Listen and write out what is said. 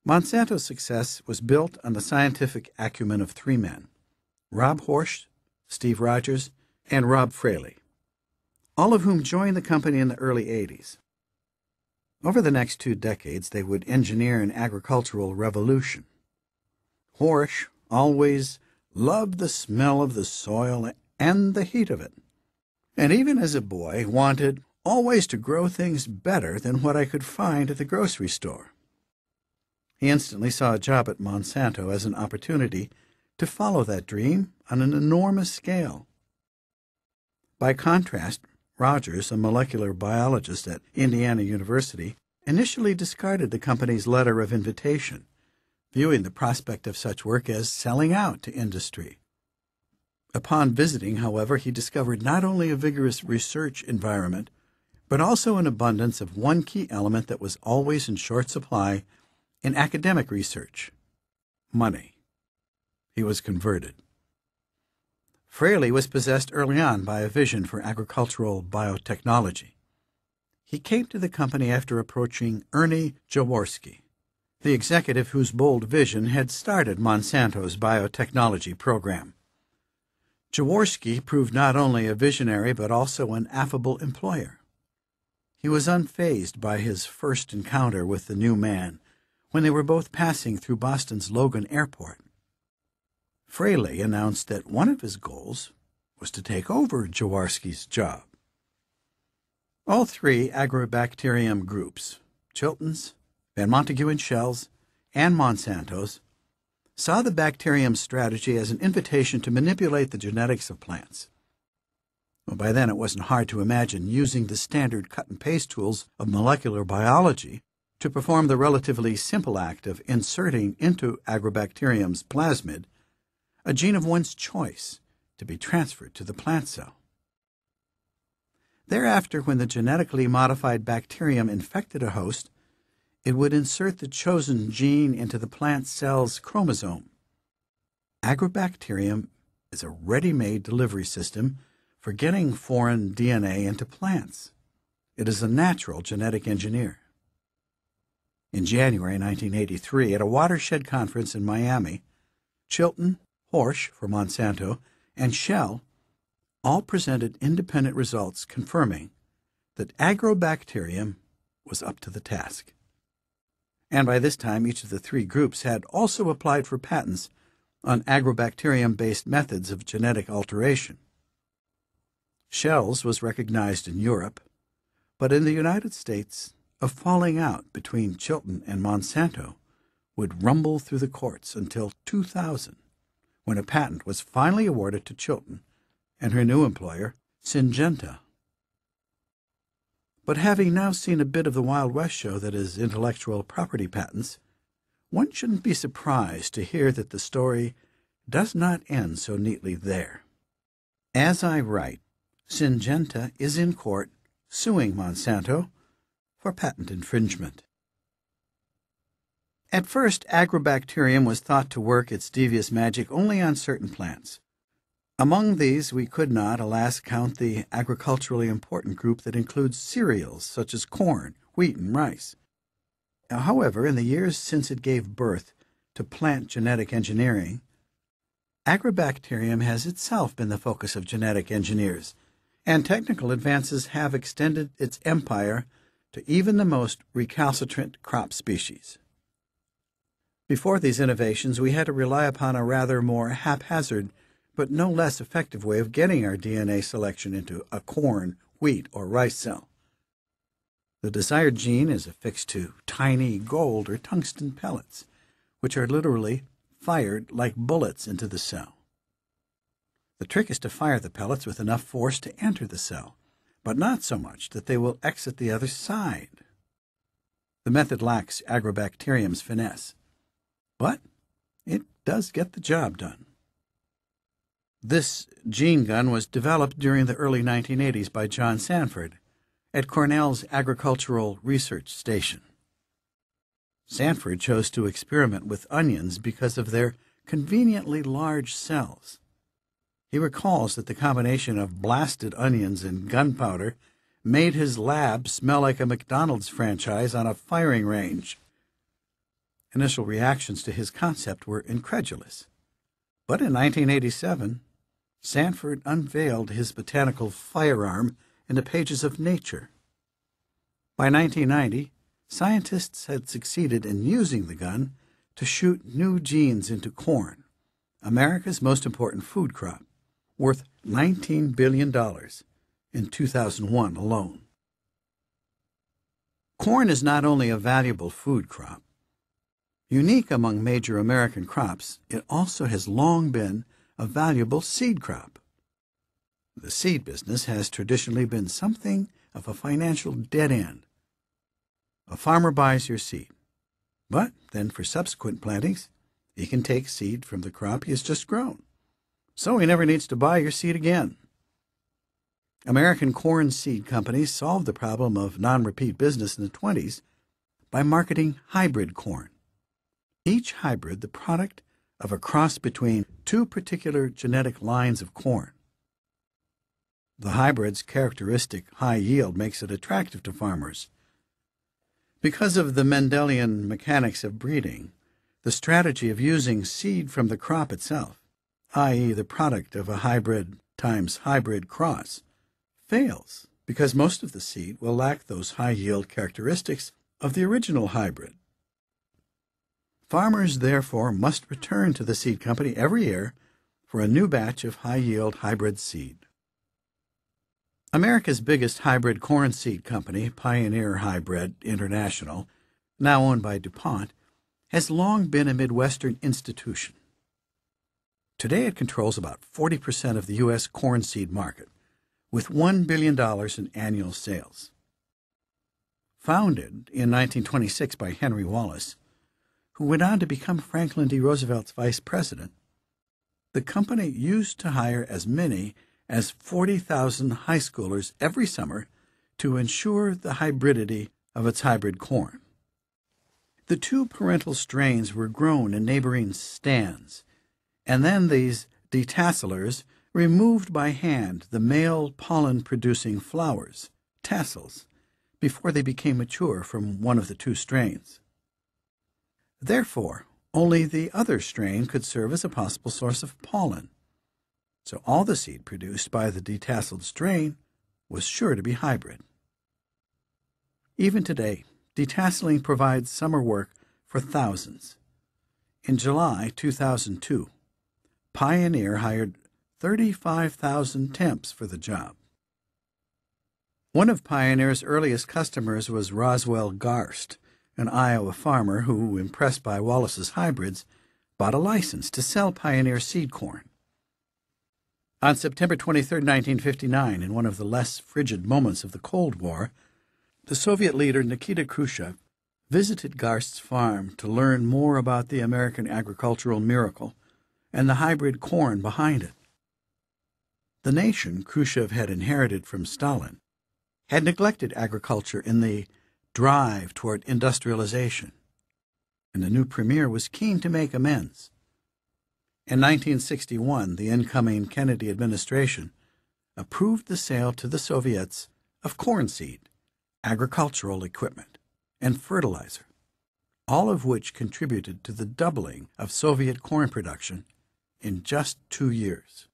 Monsanto's success was built on the scientific acumen of three men: Rob Horsch, Steve Rogers, and Rob Fraley, all of whom joined the company in the early 80s. Over the next 2 decades, they would engineer an agricultural revolution. Horsch always loved the smell of the soil and the heat of it, and even as a boy wanted always to grow things better than what I could find at the grocery store. He instantly saw a job at Monsanto as an opportunity to follow that dream on an enormous scale. By contrast, Rogers, a molecular biologist at Indiana University, initially discarded the company's letter of invitation, viewing the prospect of such work as selling out to industry. Upon visiting, however, he discovered not only a vigorous research environment, but also an abundance of one key element that was always in short supply in academic research: money. He was converted. Fraley was possessed early on by a vision for agricultural biotechnology. He came to the company after approaching Ernie Jaworski, the executive whose bold vision had started Monsanto's biotechnology program. Jaworski proved not only a visionary but also an affable employer. He was unfazed by his first encounter with the new man when they were both passing through Boston's Logan Airport. Fraley announced that one of his goals was to take over Jaworski's job. All three agrobacterium groups, Chilton's, Van Montague and Shell's, and Monsanto's, saw the bacterium strategy as an invitation to manipulate the genetics of plants. Well, by then it wasn't hard to imagine using the standard cut-and-paste tools of molecular biology to perform the relatively simple act of inserting into Agrobacterium's plasmid a gene of one's choice to be transferred to the plant cell. Thereafter, when the genetically modified bacterium infected a host, it would insert the chosen gene into the plant cell's chromosome. Agrobacterium is a ready-made delivery system for getting foreign DNA into plants. It is a natural genetic engineer. In January 1983, at a watershed conference in Miami, Chilton, Horsch for Monsanto, and Shell all presented independent results confirming that Agrobacterium was up to the task. And by this time, each of the three groups had also applied for patents on agrobacterium-based methods of genetic alteration. Shell's was recognized in Europe, but in the United States, a falling out between Chilton and Monsanto would rumble through the courts until 2000, when a patent was finally awarded to Chilton and her new employer, Syngenta. But having now seen a bit of the Wild West show that is intellectual property patents, one shouldn't be surprised to hear that the story does not end so neatly there. As I write, Syngenta is in court suing Monsanto for patent infringement. At first, Agrobacterium was thought to work its devious magic only on certain plants. Among these, we could not, alas, count the agriculturally important group that includes cereals such as corn, wheat, and rice. However, in the years since it gave birth to plant genetic engineering, Agrobacterium has itself been the focus of genetic engineers, and technical advances have extended its empire to even the most recalcitrant crop species. Before these innovations, we had to rely upon a rather more haphazard but no less effective way of getting our DNA selection into a corn, wheat, or rice cell. The desired gene is affixed to tiny gold or tungsten pellets, which are literally fired like bullets into the cell. The trick is to fire the pellets with enough force to enter the cell, but not so much that they will exit the other side. The method lacks Agrobacterium's finesse, but it does get the job done. This gene gun was developed during the early 1980s by John Sanford at Cornell's Agricultural Research Station. Sanford chose to experiment with onions because of their conveniently large cells. He recalls that the combination of blasted onions and gunpowder made his lab smell like a McDonald's franchise on a firing range. Initial reactions to his concept were incredulous. But in 1987, Sanford unveiled his botanical firearm in the pages of Nature. By 1990, scientists had succeeded in using the gun to shoot new genes into corn, America's most important food crop, worth $19 billion in 2001 alone. Corn is not only a valuable food crop. Unique among major American crops, it also has long been a valuable seed crop. The seed business has traditionally been something of a financial dead end. A farmer buys your seed, but then for subsequent plantings, he can take seed from the crop he has just grown, so he never needs to buy your seed again. American corn seed companies solved the problem of non-repeat business in the 1920s by marketing hybrid corn. Each hybrid the product of a cross between two particular genetic lines of corn. The hybrid's characteristic high yield makes it attractive to farmers. Because of the Mendelian mechanics of breeding, the strategy of using seed from the crop itself, i.e. the product of a hybrid times hybrid cross, fails because most of the seed will lack those high-yield characteristics of the original hybrid. Farmers, therefore, must return to the seed company every year for a new batch of high-yield hybrid seed. America's biggest hybrid corn seed company, Pioneer Hybrid International, now owned by DuPont, has long been a Midwestern institution. Today it controls about 40% of the U.S. corn seed market, with $1 billion in annual sales. Founded in 1926 by Henry Wallace, who went on to become Franklin D. Roosevelt's vice president, the company used to hire as many as 40,000 high schoolers every summer to ensure the hybridity of its hybrid corn. The two parental strains were grown in neighboring stands, and then these detasselers removed by hand the male pollen-producing flowers, tassels, before they became mature from one of the two strains. Therefore, only the other strain could serve as a possible source of pollen, so all the seed produced by the detasseled strain was sure to be hybrid. Even today, detasseling provides summer work for thousands. In July 2002, Pioneer hired 35,000 temps for the job. One of Pioneer's earliest customers was Roswell Garst, an Iowa farmer who, impressed by Wallace's hybrids, bought a license to sell Pioneer seed corn. On September 23, 1959, in one of the less frigid moments of the Cold War, the Soviet leader Nikita Khrushchev visited Garst's farm to learn more about the American agricultural miracle and the hybrid corn behind it. The nation Khrushchev had inherited from Stalin had neglected agriculture in the drive toward industrialization, and the new premier was keen to make amends. In 1961, the incoming Kennedy administration approved the sale to the Soviets of corn seed, agricultural equipment, and fertilizer, all of which contributed to the doubling of Soviet corn production in just 2 years.